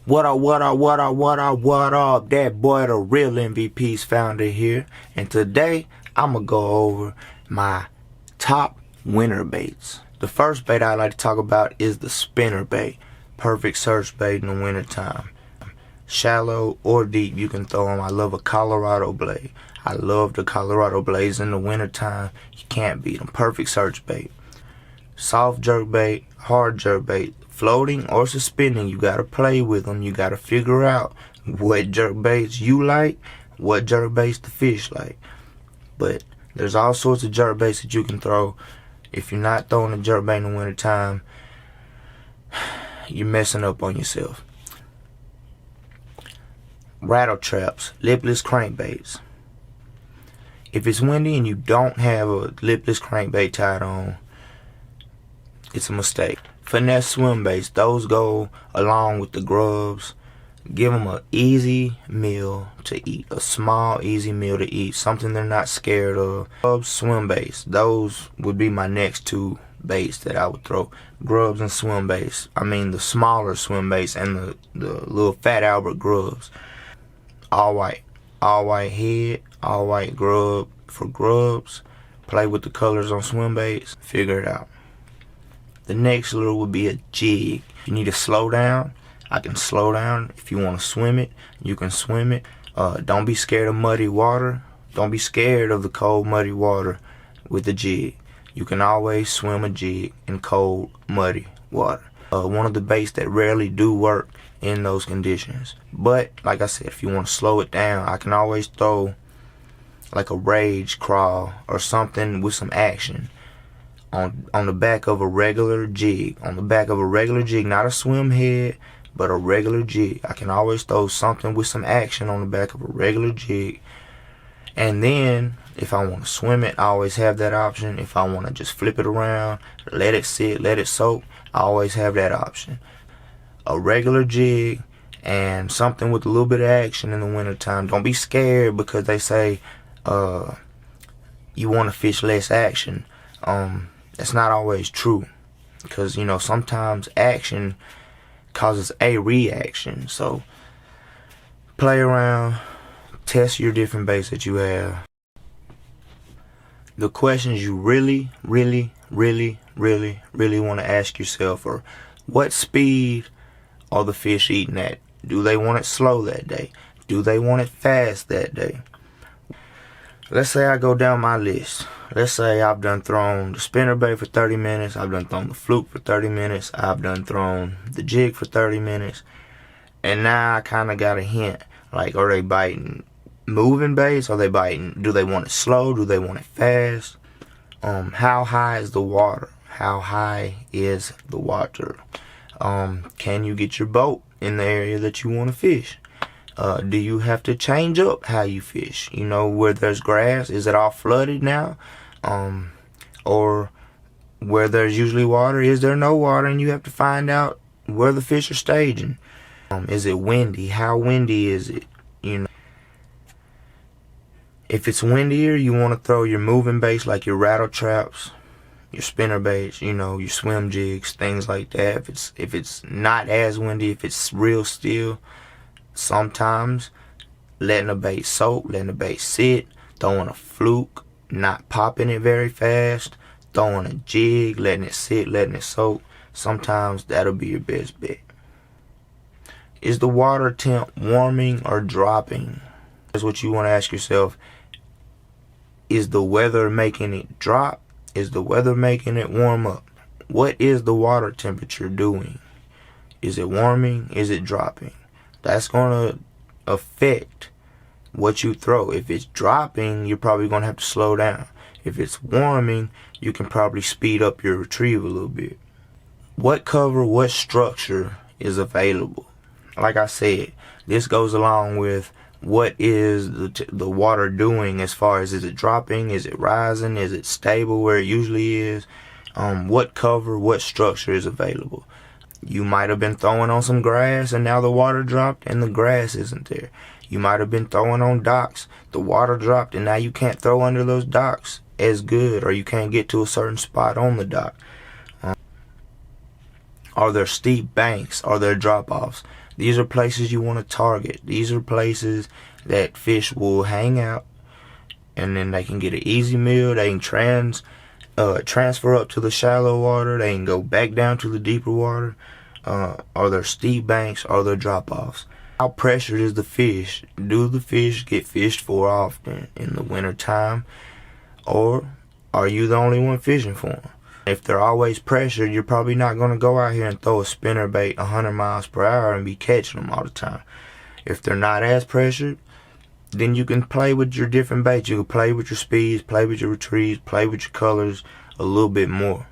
What up, what up, what up, what up, what up? That boy, the real MVP's founder here. And today, I'm going to go over my top winter baits. The first bait I like to talk about is the spinner bait. Perfect search bait in the wintertime. Shallow or deep, you can throw them. I love a Colorado blade. I love the Colorado blades in the wintertime. You can't beat them. Perfect search bait. Soft jerk bait, hard jerk bait, floating or suspending, you gotta play with them. You gotta figure out what jerk baits you like, what jerk baits the fish like. But there's all sorts of jerk baits that you can throw. If you're not throwing a jerk bait in the wintertime, you're messing up on yourself. Rattle traps, lipless crankbaits. If it's windy and you don't have a lipless crankbait tied on, it's a mistake. Finesse swim baits, those go along with the grubs. Give them an easy meal to eat, a small easy meal to eat, something they're not scared of. Grubs, swim baits, those would be my next two baits that I would throw. Grubs and swim baits. I mean the smaller swim baits and the little Fat Albert grubs. All white head, all white grub for grubs. Play with the colors on swim baits, figure it out. The next lure would be a jig. If you need to slow down, I can slow down. If you want to swim it, you can swim it. Don't be scared of muddy water. Don't be scared of the cold, muddy water with a jig. You can always swim a jig in cold, muddy water. One of the baits that rarely do work in those conditions. But, like I said, if you want to slow it down, I can always throw like a rage crawl or something with some action. On the back of a regular jig. On the back of a regular jig, not a swim head, but a regular jig. I can always throw something with some action on the back of a regular jig. And then, if I want to swim it, I always have that option. If I want to just flip it around, let it sit, let it soak, I always have that option. A regular jig and something with a little bit of action in the wintertime. Don't be scared because they say you want to fish less action. That's not always true, because, you know, sometimes action causes a reaction. So play around, test your different baits that you have. The questions you really want to ask yourself are, what speed are the fish eating at? Do they want it slow that day? Do they want it fast that day? Let's say I go down my list. Let's say I've done thrown the spinner bait for 30 minutes. I've done thrown the fluke for 30 minutes. I've done thrown the jig for 30 minutes. And now I kind of got a hint. Like, are they biting moving baits? Are they biting? Do they want it slow? Do they want it fast? How high is the water? How high is the water? Can you get your boat in the area that you want to fish? Do you have to change up how you fish? You know, where there's grass, is it all flooded now? Or where there's usually water, is there no water, and you have to find out where the fish are staging? Is it windy? How windy is it? You know, if it's windier, you want to throw your moving baits like your rattle traps, your spinner baits, you know, your swim jigs, things like that. If it's not as windy, if it's real still, sometimes letting a bait soak, letting a bait sit, throwing a fluke, not popping it very fast, throwing a jig, letting it sit, letting it soak, sometimes that'll be your best bet. Is the water temp warming or dropping? That's what you want to ask yourself. Is the weather making it drop? Is the weather making it warm up? What is the water temperature doing? Is it warming? Is it dropping? That's going to affect what you throw. If it's dropping, you're probably going to have to slow down. If it's warming, you can probably speed up your retrieve a little bit. What cover, what structure is available? Like I said, this goes along with what is the water doing as far as, is it dropping, is it rising, is it stable where it usually is? What cover, what structure is available? You might have been throwing on some grass and now the water dropped and the grass isn't there. You might have been throwing on docks, the water dropped and now you can't throw under those docks as good, or you can't get to a certain spot on the dock. Are there steep banks? Are there drop-offs? These are places you want to target. These are places that fish will hang out, and then they can get an easy meal. They can transfer up to the shallow water. They can go back down to the deeper water. Are there steep banks? Are there drop-offs? How pressured is the fish? Do the fish get fished for often in the winter time? Or are you the only one fishing for them? If they're always pressured, you're probably not going to go out here and throw a spinnerbait 100 miles per hour and be catching them all the time. If they're not as pressured, then you can play with your different baits. You can play with your speeds, play with your retrieves, play with your colors a little bit more.